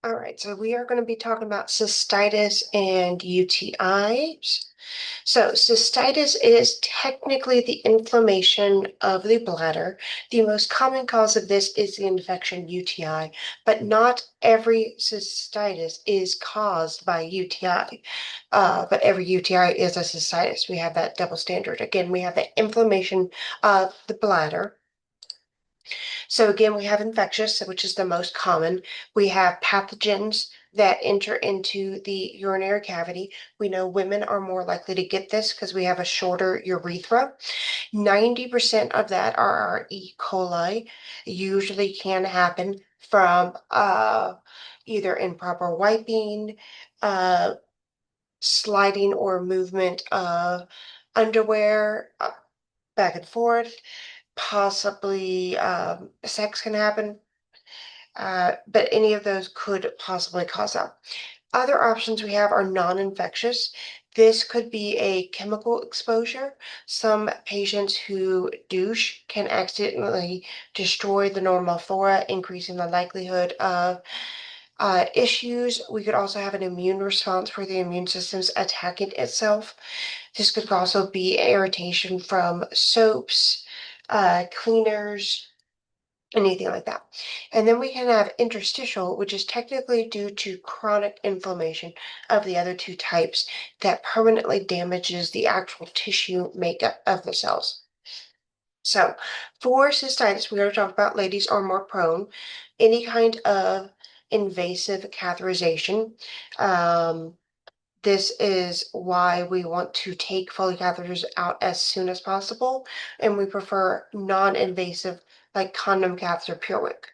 All right, so we are going to be talking about cystitis and UTIs. So, cystitis is technically the inflammation of the bladder. The most common cause of this is the infection UTI, but not every cystitis is caused by UTI. But every UTI is a cystitis. We have that double standard. Again, we have the inflammation of the bladder. So again, we have infectious, which is the most common. We have pathogens that enter into the urinary cavity. We know women are more likely to get this because we have a shorter urethra. 90% of that are our E. coli. Usually can happen from either improper wiping, uh, sliding or movement of underwear back and forth. Possibly sex can happen, but any of those could possibly cause that. Other options we have are non-infectious. This could be a chemical exposure. Some patients who douche can accidentally destroy the normal flora, increasing the likelihood of issues. We could also have an immune response where the immune system's attacking itself. This could also be irritation from soaps, cleaners, anything like that. And then we can have interstitial, which is technically due to chronic inflammation of the other two types that permanently damages the actual tissue makeup of the cells. So for cystitis, we are talking about ladies are more prone. Any kind of invasive catheterization. This is why we want to take Foley catheters out as soon as possible, and we prefer non-invasive like condom catheter PureWick.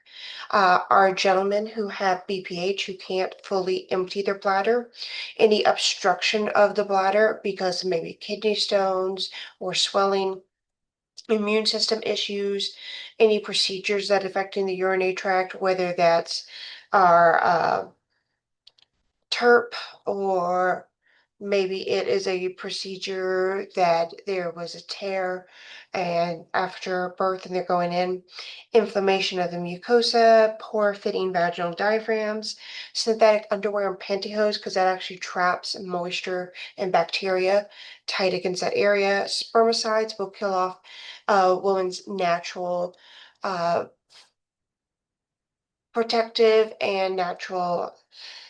Our gentlemen who have BPH who can't fully empty their bladder, any obstruction of the bladder because maybe kidney stones or swelling, immune system issues, any procedures that affecting the urinary tract, whether that's our TERP, or maybe it is a procedure that there was a tear and after birth and they're going in, inflammation of the mucosa, poor fitting vaginal diaphragms, synthetic underwear and pantyhose because that actually traps moisture and bacteria tight against that area. Spermicides will kill off a woman's natural uh, protective and natural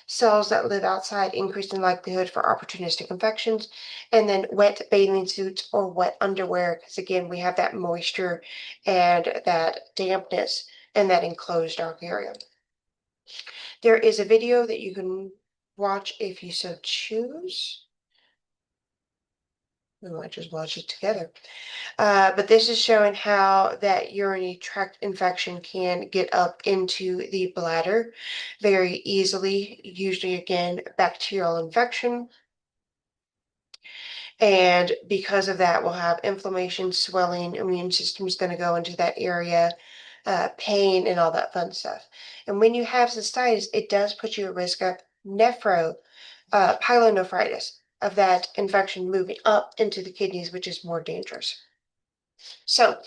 cells that live outside, increasing likelihood for opportunistic infections. And then wet bathing suits or wet underwear, because again, we have that moisture and that dampness in that enclosed dark area. There is a video that you can watch if you so choose. We might just watch it together. But this is showing how that urinary tract infection can get up into the bladder very easily. Usually, again, bacterial infection. And because of that, we'll have inflammation, swelling, immune system's going to go into that area, pain, and all that fun stuff. And when you have cystitis, it does put you at risk of pyelonephritis, of that infection moving up into the kidneys, which is more dangerous. So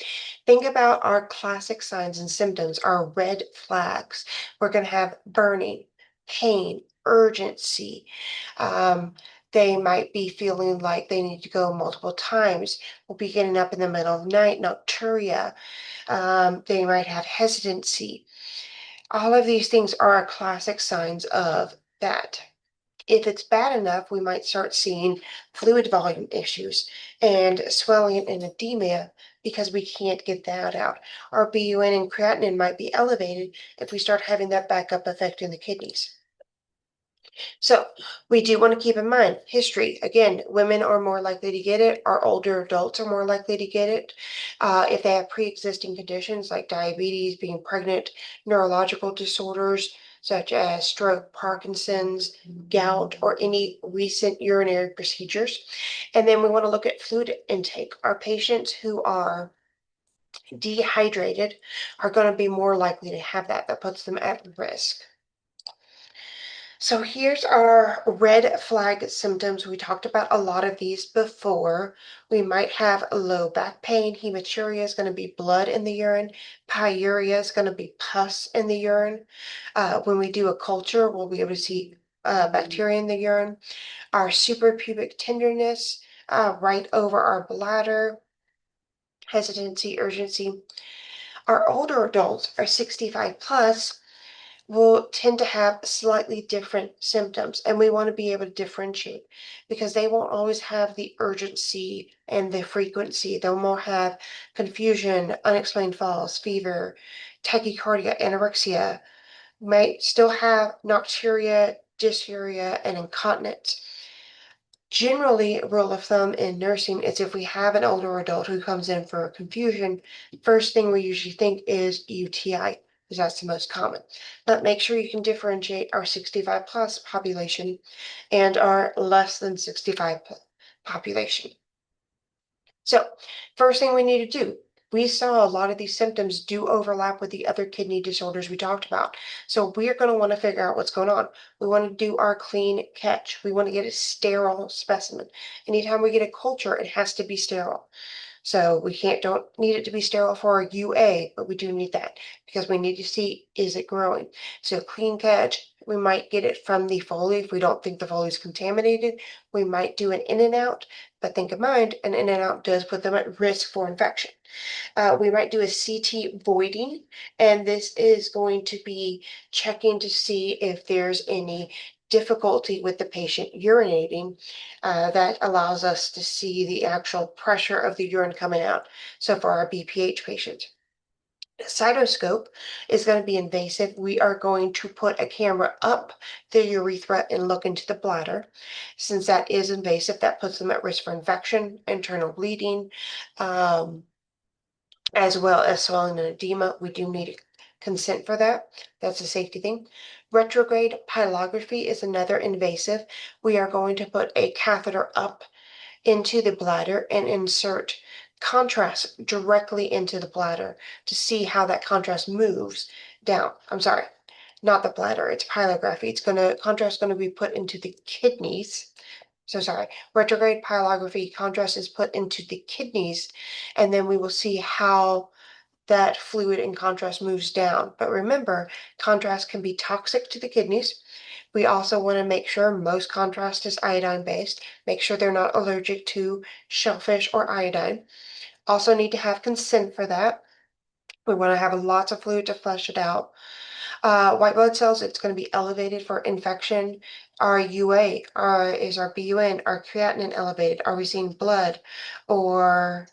think about our classic signs and symptoms, our red flags. We're going to have burning, pain, urgency. Um, they might be feeling like they need to go multiple times. We'll be getting up in the middle of the night, nocturia. They might have hesitancy. All of these things are classic signs of that. If it's bad enough, we might start seeing fluid volume issues and swelling and edema because we can't get that out. Our BUN and creatinine might be elevated if we start having that backup effect in the kidneys. So we do want to keep in mind history. Again, women are more likely to get it. Our older adults are more likely to get it. If they have pre-existing conditions like diabetes, being pregnant, neurological disorders such as stroke, Parkinson's, gout, or any recent urinary procedures. And then we want to look at fluid intake. Our patients who are dehydrated are going to be more likely to have that. That puts them at risk. So here's our red flag symptoms. We talked about a lot of these before. We might have low back pain. Hematuria is going to be blood in the urine. Pyuria is going to be pus in the urine. When we do a culture, we'll be able to see bacteria in the urine. Our suprapubic tenderness right over our bladder. Hesitancy, urgency. Our older adults, our 65 plus, will tend to have slightly different symptoms, and we want to be able to differentiate because they won't always have the urgency and the frequency. They'll more have confusion, unexplained falls, fever, tachycardia, anorexia, might still have nocturia, dysuria, and incontinence. Generally, rule of thumb in nursing is if we have an older adult who comes in for confusion, first thing we usually think is UTI, because that's the most common. But make sure you can differentiate our 65 plus population and our less than 65 population. So, first thing we need to do, we saw a lot of these symptoms do overlap with the other kidney disorders we talked about. So, we're going to want to figure out what's going on. We want to do our clean catch. We want to get a sterile specimen. Anytime we get a culture, it has to be sterile. So we don't need it to be sterile for a UA, but we do need that because we need to see, is it growing? So clean catch, we might get it from the Foley. If we don't think the Foley is contaminated, we might do an in and out, but think in mind, an in and out does put them at risk for infection. We might do a CT voiding, and this is going to be checking to see if there's any difficulty with the patient urinating that allows us to see the actual pressure of the urine coming out. So for our BPH patients. Cytoscope is going to be invasive. We are going to put a camera up the urethra and look into the bladder. Since that is invasive, that puts them at risk for infection, internal bleeding, as well as swelling and edema. We do need consent for that. That's a safety thing. Retrograde pylography is another invasive. We are going to put a catheter up into the bladder and insert contrast directly into the bladder to see how that contrast moves down. I'm sorry, not the bladder, it's pylography. Contrast going to be put into the kidneys. So sorry, retrograde pylography contrast is put into the kidneys, and then we will see how that fluid in contrast moves down. But remember, contrast can be toxic to the kidneys. We also want to make sure most contrast is iodine based. Make sure they're not allergic to shellfish or iodine. Also need to have consent for that. We want to have lots of fluid to flush it out. White blood cells, it's going to be elevated for infection. Our UA, is our BUN, our creatinine elevated? Are we seeing blood or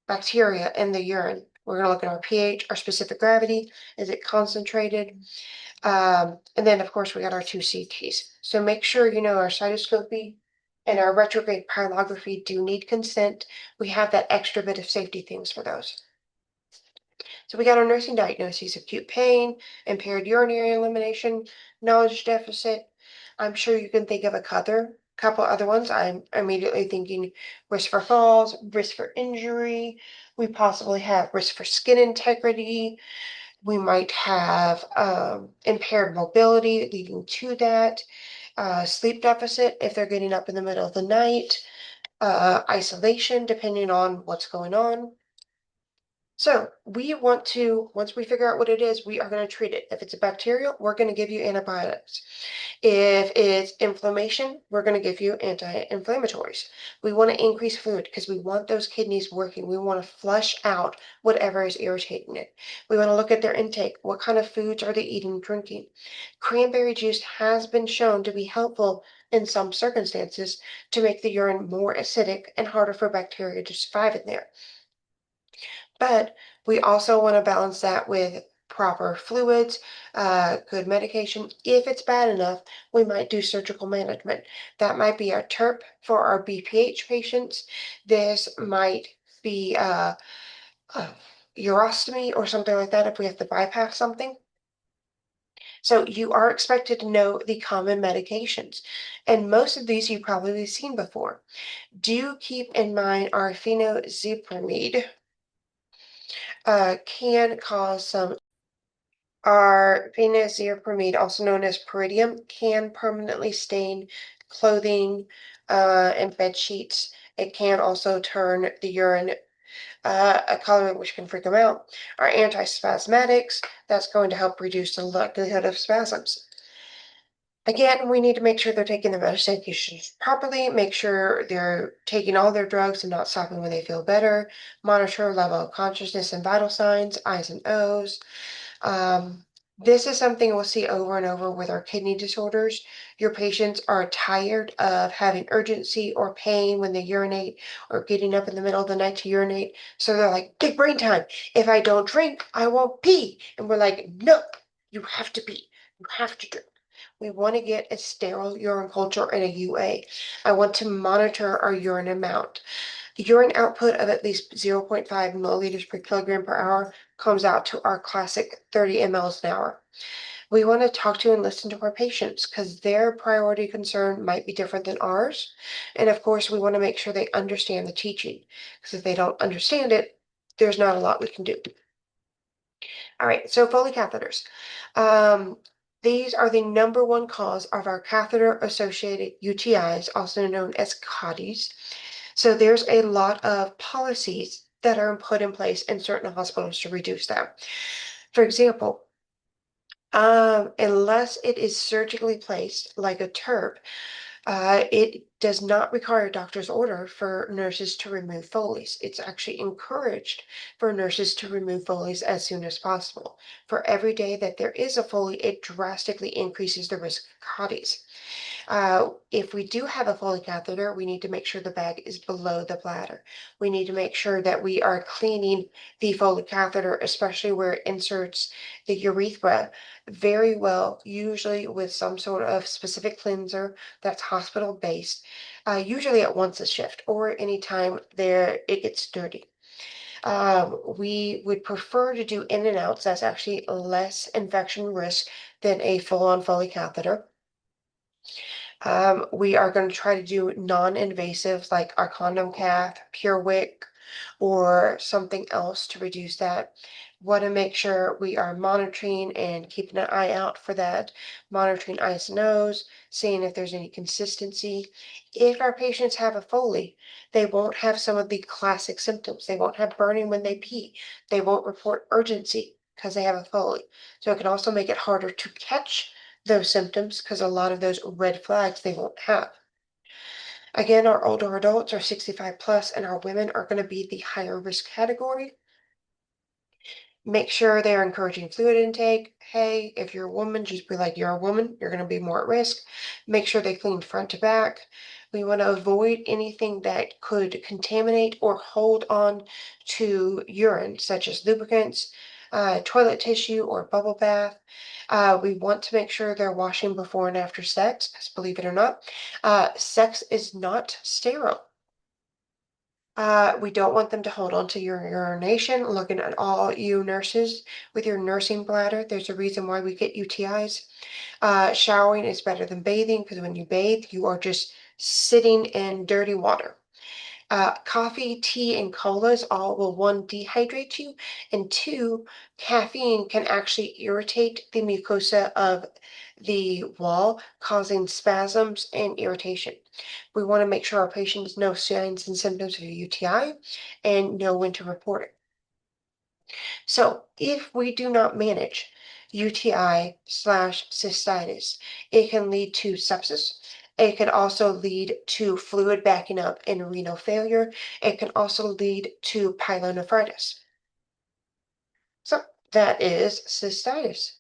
bacteria in the urine? We're going to look at our pH, our specific gravity. Is it concentrated? And then, of course, we got our two CTs. So make sure you know our cytoscopy and our retrograde pylography do need consent. We have that extra bit of safety things for those. So we got our nursing diagnoses: acute pain, impaired urinary elimination, knowledge deficit. I'm sure you can think of a couple other ones. I'm immediately thinking risk for falls, risk for injury. We possibly have risk for skin integrity. We might have impaired mobility leading to that, sleep deficit if they're getting up in the middle of the night, isolation depending on what's going on. So we want to, once we figure out what it is, we are going to treat it. If it's a bacterial, we're going to give you antibiotics. If it's inflammation, we're going to give you anti-inflammatories. We want to increase fluid because we want those kidneys working. We want to flush out whatever is irritating it. We want to look at their intake. What kind of foods are they eating, drinking? Cranberry juice has been shown to be helpful in some circumstances to make the urine more acidic and harder for bacteria to survive in there. But we also want to balance that with proper fluids, good medication. If it's bad enough, we might do surgical management. That might be our TERP for our BPH patients. This might be urostomy or something like that if we have to bypass something. So you are expected to know the common medications, and most of these you've probably seen before. Do keep in mind our phenazepamide can cause some Our venous zeopromine, also known as peridium, can permanently stain clothing and bed sheets. It can also turn the urine a color which can freak them out. Our antispasmatics, that's going to help reduce the likelihood of spasms. Again, we need to make sure they're taking their medications properly, make sure they're taking all their drugs and not stopping when they feel better, monitor level of consciousness and vital signs, I's and O's. This is something we'll see over and over with our kidney disorders. Your patients are tired of having urgency or pain when they urinate or getting up in the middle of the night to urinate. So they're like, big brain time. If I don't drink, I won't pee. And we're like, no, you have to pee. You have to drink. We want to get a sterile urine culture and a UA. I want to monitor our urine amount. Urine output of at least 0.5 milliliters per kilogram per hour comes out to our classic 30 mLs an hour. We want to talk to and listen to our patients because their priority concern might be different than ours. And of course, we want to make sure they understand the teaching because if they don't understand it, there's not a lot we can do. All right, so Foley catheters. These are the number one cause of our catheter-associated UTIs, also known as CAUTIs. So there's a lot of policies that are put in place in certain hospitals to reduce that. For example, unless it is surgically placed like a TURP, it does not require a doctor's order for nurses to remove Foleys. It's actually encouraged for nurses to remove Foleys as soon as possible. For every day that there is a Foley, it drastically increases the risk of CAUTIs. If we do have a Foley catheter, we need to make sure the bag is below the bladder. We need to make sure that we are cleaning the Foley catheter, especially where it inserts the urethra very well, usually with some sort of specific cleanser that's hospital based, usually at once a shift or anytime there it gets dirty. We would prefer to do in and outs. That's actually less infection risk than a full-on Foley catheter. We are going to try to do non-invasives like our condom cath, pure wick, or something else to reduce that. Want to make sure we are monitoring and keeping an eye out for that, monitoring eyes and nose, seeing if there's any consistency. If our patients have a Foley, they won't have some of the classic symptoms. They won't have burning when they pee. They won't report urgency because they have a Foley. So it can also make it harder to catch those symptoms because a lot of those red flags they won't have. Again, our older adults are 65 plus and our women are going to be the higher risk category. Make sure they're encouraging fluid intake. Hey, if you're a woman, just be like, you're a woman, you're going to be more at risk. Make sure they clean front to back. We want to avoid anything that could contaminate or hold on to urine, such as lubricants, toilet tissue, or bubble bath. We want to make sure they're washing before and after sex, because believe it or not, sex is not sterile. We don't want them to hold on to your urination. Looking at all you nurses with your nursing bladder, there's a reason why we get UTIs. Showering is better than bathing because when you bathe, you are just sitting in dirty water. Coffee, tea, and colas all will, one, dehydrate you, and two, caffeine can actually irritate the mucosa of the wall, causing spasms and irritation. We want to make sure our patients know signs and symptoms of a UTI and know when to report it. So if we do not manage UTI/cystitis, it can lead to sepsis. It can also lead to fluid backing up and renal failure. It can also lead to pyelonephritis. So that is cystitis.